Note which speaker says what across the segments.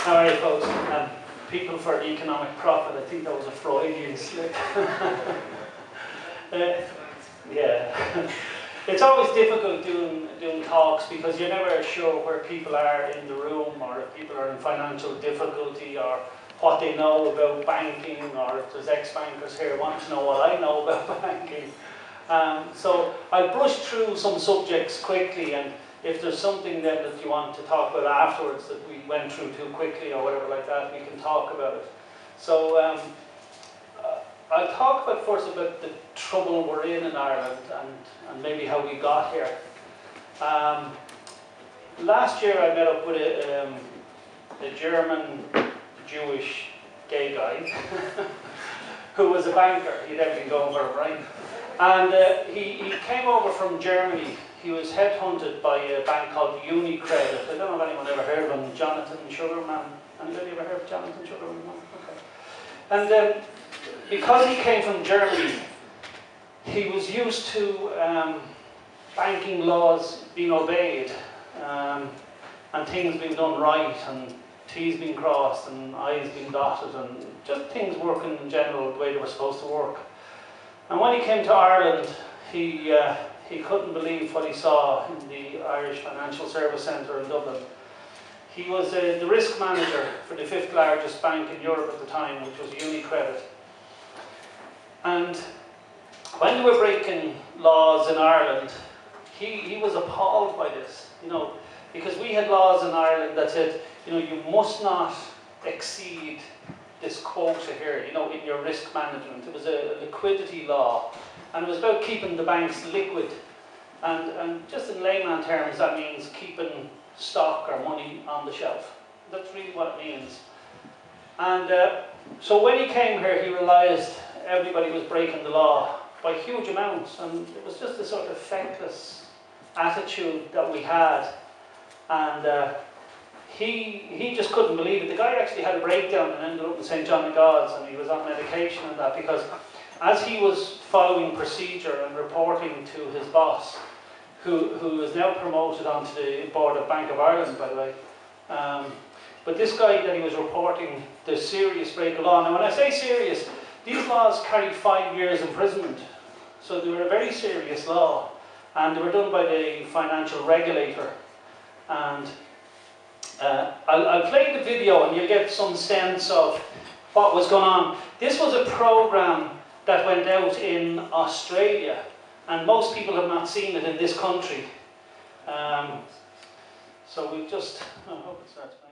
Speaker 1: All right, folks. People for economic profit. I think that was a Freudian slip. Yeah. It's always difficult doing talks because you're never sure where people are in the room, or if people are in financial difficulty, or what they know about banking, or if there's ex-bankers here wanting to know what I know about banking. So I'll brush through some subjects quickly, and if there's something then that you want to talk about afterwards that we went through too quickly or whatever like that, we can talk about it. So I'll talk about first about the trouble we're in Ireland and maybe how we got here. Last year I met up with a German Jewish gay guy who was a banker. He'd everything going for him, right? And he came over from Germany. He was headhunted by a bank called UniCredit. I don't know if anyone ever heard of him. Jonathan Sugarman. Anybody ever heard of Jonathan Sugarman? Okay. And because he came from Germany, he was used to banking laws being obeyed, and things being done right, and T's being crossed, and I's being dotted, and just things working in general the way they were supposed to work. And when he came to Ireland, he couldn't believe what he saw in the Irish Financial Service Centre in Dublin. He was the risk manager for the 5th largest bank in Europe at the time, which was UniCredit. And when they were breaking laws in Ireland, he was appalled by this, you know, because we had laws in Ireland that said, you know, you must not exceed this quota here, you know, in your risk management. It was a liquidity law, and it was about keeping the banks liquid. And just in layman terms, that means keeping stock or money on the shelf. That's really what it means. And so when he came here, he realised everybody was breaking the law by huge amounts, and it was just a sort of feckless attitude that we had. And he just couldn't believe it. The guy actually had a breakdown and ended up in St. John of God's, and he was on medication and that, because as he was following procedure and reporting to his boss, who is now promoted onto the board of Bank of Ireland, by the way, but this guy that he was reporting the serious break of law. Now when I say serious, these laws carried 5 years imprisonment, so they were a very serious law, and they were done by the financial regulator. And I'll play the video and you'll get some sense of what was going on. This was a program that went out in Australia, and most people have not seen it in this country. So we've just, I hope it starts playing.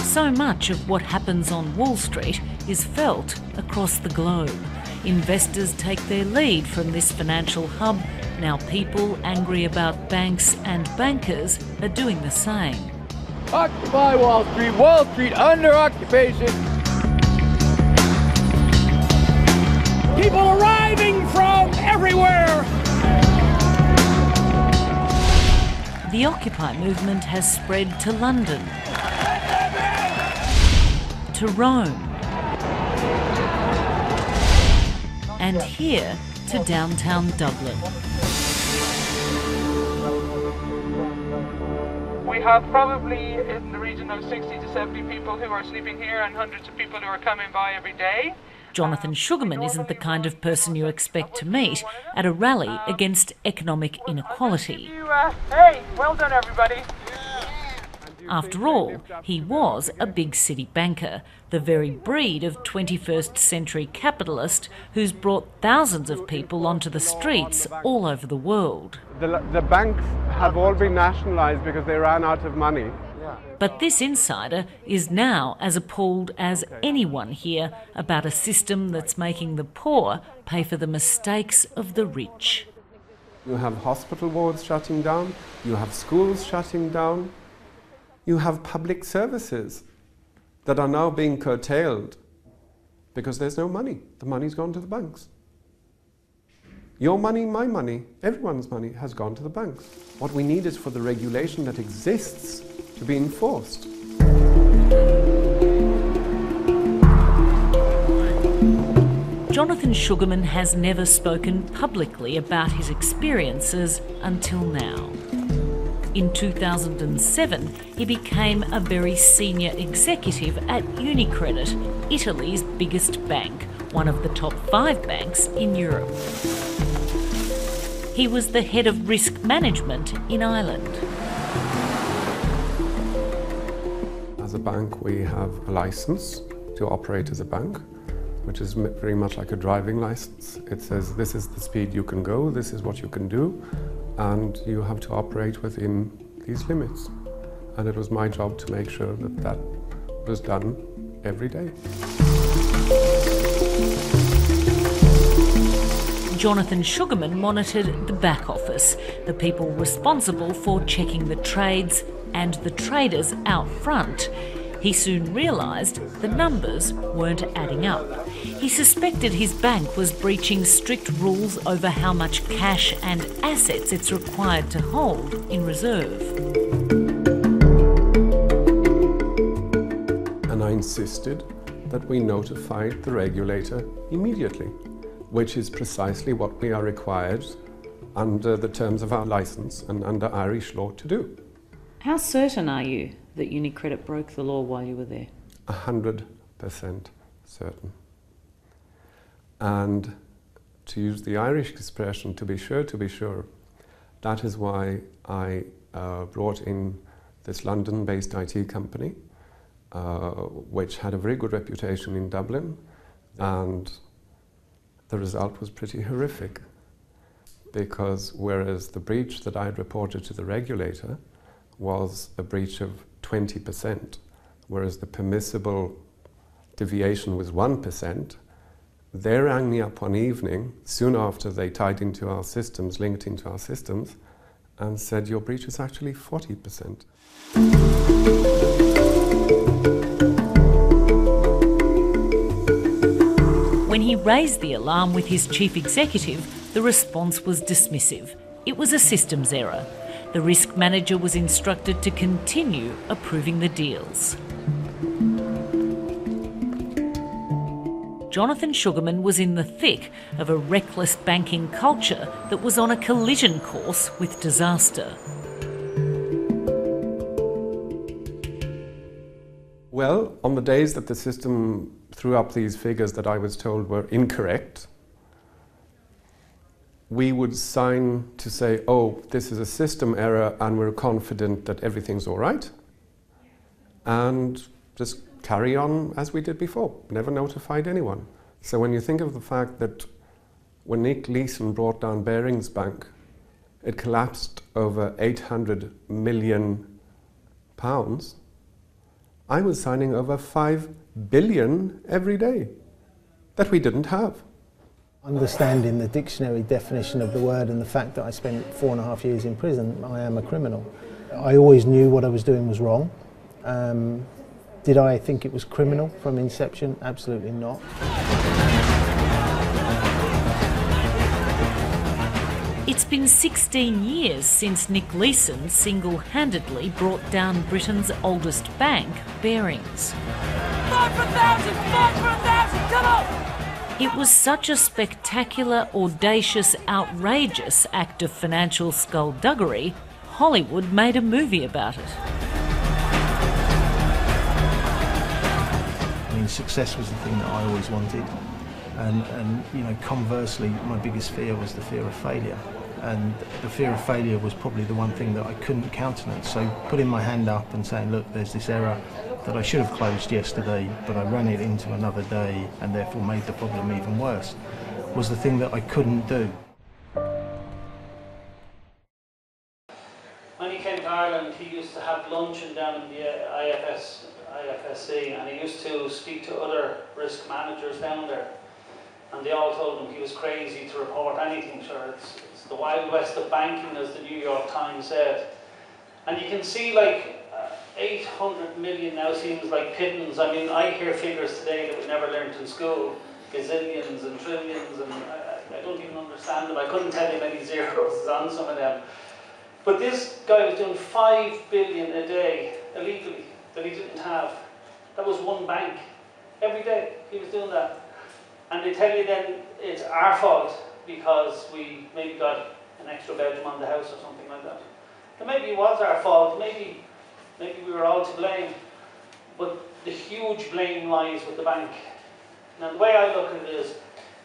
Speaker 2: So much of what happens on Wall Street is felt across the globe. Investors take their lead from this financial hub. Now people angry about banks and bankers are doing the same.
Speaker 3: Occupy Wall Street under occupation. People arriving from everywhere.
Speaker 2: The Occupy movement has spread to London, to Rome, and here to downtown Dublin.
Speaker 4: We have probably in the region of 60 to 70 people who are sleeping here and hundreds of people who are coming by every day.
Speaker 2: Jonathan Sugarman isn't the kind of person you expect to meet at a rally against economic inequality.
Speaker 4: Hey, well done everybody.
Speaker 2: After all, he was a big city banker, the very breed of 21st century capitalist who's brought thousands of people onto the streets all over the world.
Speaker 5: The banks have all been nationalised because they ran out of money.
Speaker 2: But this insider is now as appalled as anyone here about a system that's making the poor pay for the mistakes of the rich.
Speaker 5: You have hospital wards shutting down, you have schools shutting down. You have public services that are now being curtailed because there's no money. The money's gone to the banks. Your money, my money, everyone's money has gone to the banks. What we need is for the regulation that exists to be enforced.
Speaker 2: Jonathan Sugarman has never spoken publicly about his experiences until now. In 2007, he became a very senior executive at UniCredit, Italy's biggest bank, one of the top 5 banks in Europe. He was the head of risk management in Ireland.
Speaker 5: As a bank, we have a license to operate as a bank, which is very much like a driving license. It says this is the speed you can go, this is what you can do, and you have to operate within these limits. And it was my job to make sure that that was done every day.
Speaker 2: Jonathan Sugarman monitored the back office, the people responsible for checking the trades and the traders out front. He soon realised the numbers weren't adding up. He suspected his bank was breaching strict rules over how much cash and assets it's required to hold in reserve.
Speaker 5: And I insisted that we notified the regulator immediately, which is precisely what we are required under the terms of our licence and under Irish law to do.
Speaker 6: How certain are you that UniCredit broke the law while you were there?
Speaker 5: 100% certain. And to use the Irish expression, to be sure, that is why I brought in this London-based IT company, which had a very good reputation in Dublin, and the result was pretty horrific. Because whereas the breach that I had reported to the regulator was a breach of 20%, whereas the permissible deviation was 1%, they rang me up one evening, soon after they tied into our systems, linked into our systems, and said, your breach is actually 40%.
Speaker 2: When he raised the alarm with his chief executive, the response was dismissive. It was a systems error. The risk manager was instructed to continue approving the deals. Jonathan Sugarman was in the thick of a reckless banking culture that was on a collision course with disaster.
Speaker 5: Well, on the days that the system threw up these figures that I was told were incorrect, we would sign to say, oh, this is a system error and we're confident that everything's all right, and just carry on as we did before, never notified anyone. So when you think of the fact that when Nick Leeson brought down Barings Bank, it collapsed over £800 million, I was signing over 5 billion every day that we didn't have.
Speaker 7: Understanding the dictionary definition of the word and the fact that I spent 4.5 years in prison, I am a criminal. I always knew what I was doing was wrong. Did I think it was criminal from inception? Absolutely not.
Speaker 2: It's been 16 years since Nick Leeson single-handedly brought down Britain's oldest bank, Barings.
Speaker 3: Fight for 1,000! Fight for 1,000! Come on!
Speaker 2: It was such a spectacular, audacious, outrageous act of financial skullduggery, Hollywood made a movie about it.
Speaker 7: I mean, success was the thing that I always wanted. And you know, conversely, my biggest fear was the fear of failure. And the fear of failure was probably the one thing that I couldn't countenance. So putting my hand up and saying, look, there's this error that I should have closed yesterday, but I ran it into another day and therefore made the problem even worse, was the thing that I couldn't do.
Speaker 1: When he came to Ireland, he used to have luncheon down in the IFSC, and he used to speak to other risk managers down there. And they all told him he was crazy to report anything. Sure, it's the Wild West of banking, as the New York Times said. And you can see like 800 million now seems like pittance. I mean, I hear figures today that we never learnt in school, gazillions and trillions, and I don't even understand them. I couldn't tell you many zeros on some of them. But this guy was doing 5 billion a day illegally that he didn't have. That was one bank. Every day he was doing that. And they tell you then it's our fault because we maybe got an extra bedroom on the house or something like that. And maybe it was our fault, maybe we were all to blame. But the huge blame lies with the bank. Now the way I look at it is,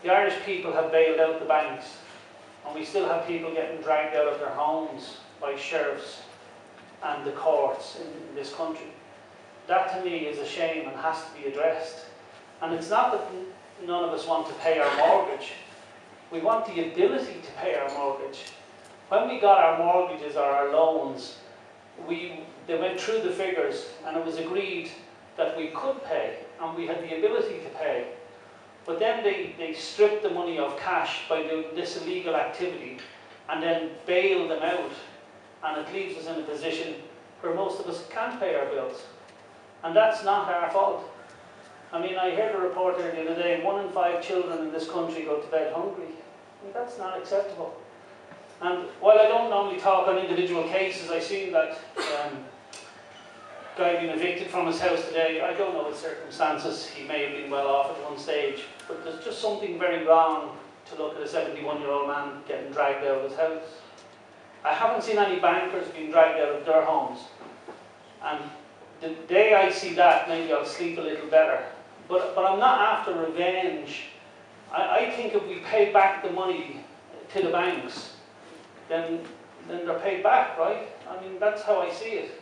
Speaker 1: the Irish people have bailed out the banks, and we still have people getting dragged out of their homes by sheriffs and the courts in this country. That to me is a shame and has to be addressed. And it's not that none of us want to pay our mortgage. We want the ability to pay our mortgage. When we got our mortgages or our loans, they went through the figures and it was agreed that we could pay and we had the ability to pay. But then they stripped the money of cash by doing this illegal activity and then bail them out. And it leaves us in a position where most of us can't pay our bills. And that's not our fault. I mean, I heard a report here the other day, 1 in 5 children in this country go to bed hungry. And that's not acceptable. And while I don't normally talk on individual cases, I see that guy being evicted from his house today. I don't know his circumstances. He may have been well off at one stage. But there's just something very wrong to look at a 71-year-old man getting dragged out of his house. I haven't seen any bankers being dragged out of their homes. And the day I see that, maybe I'll sleep a little better. But I'm not after revenge. I think if we pay back the money to the banks, then they're paid back, right? I mean, that's how I see it.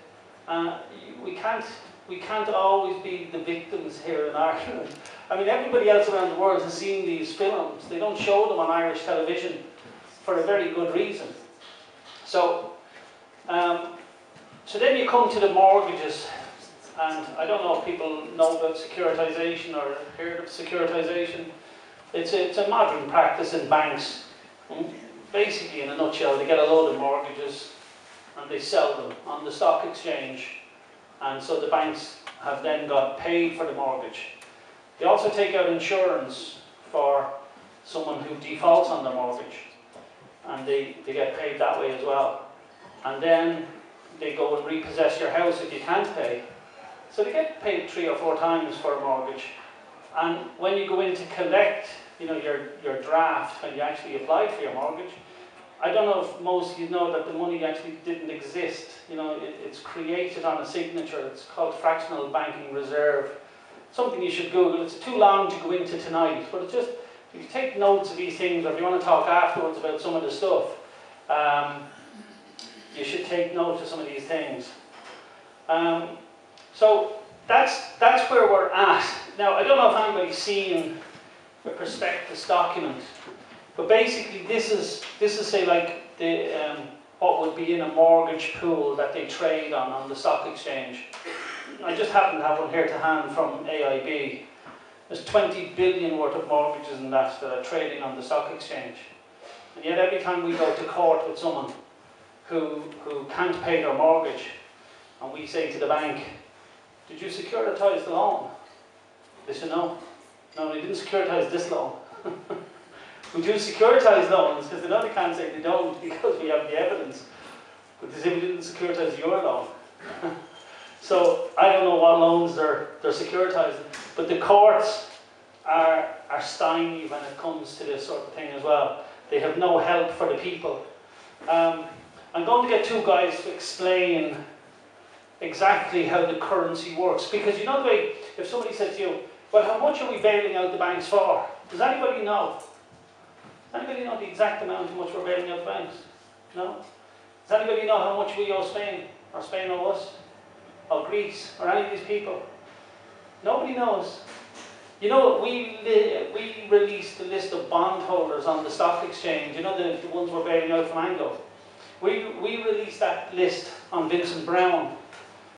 Speaker 1: We can't always be the victims here in Ireland. I mean, everybody else around the world has seen these films. They don't show them on Irish television for a very good reason. So then you come to the mortgages. And I don't know if people know about securitisation or heard of securitisation. It's a modern practice in banks. Basically, in a nutshell, they get a load of mortgages and they sell them on the stock exchange. And so the banks have then got paid for the mortgage. They also take out insurance for someone who defaults on their mortgage. And they get paid that way as well. And then they go and repossess your house if you can't pay. So they get paid 3 or 4 times for a mortgage. And when you go in to collect, your draft, when you actually applied for your mortgage, I don't know if most of you know that the money actually didn't exist. It's created on a signature. It's called fractional banking reserve. Something you should Google. It's too long to go into tonight, but it's just, if you take notes of these things, or if you want to talk afterwards about some of the stuff, you should take note of some of these things. So that's where we're at. Now, I don't know if anybody's seen the prospectus document, but basically this is say like the what would be in a mortgage pool that they trade on the stock exchange. I just happen to have one here to hand from AIB. There's 20 billion worth of mortgages in that are trading on the stock exchange. And yet every time we go to court with someone who can't pay their mortgage, and we say to the bank, "Did you securitise the loan?" They say, "No, they didn't securitise this loan." We do securitise loans because they know they can't say they don't because we have the evidence. But they say we didn't securitise your loan. So I don't know what loans they're securitizing, but the courts are stymied when it comes to this sort of thing as well. They have no help for the people. I'm going to get 2 guys to explain exactly how the currency works, because you know the way, if somebody says to you, "Well, how much are we bailing out the banks for?" Does anybody know? Does anybody know the exact amount how much we're bailing out the banks? No? Does anybody know how much we owe Spain? Or Spain owe us? Or Greece? Or any of these people? Nobody knows. You know, we released the list of bondholders on the stock exchange. You know, the ones we're bailing out from Anglo. We released that list on Vincent Brown.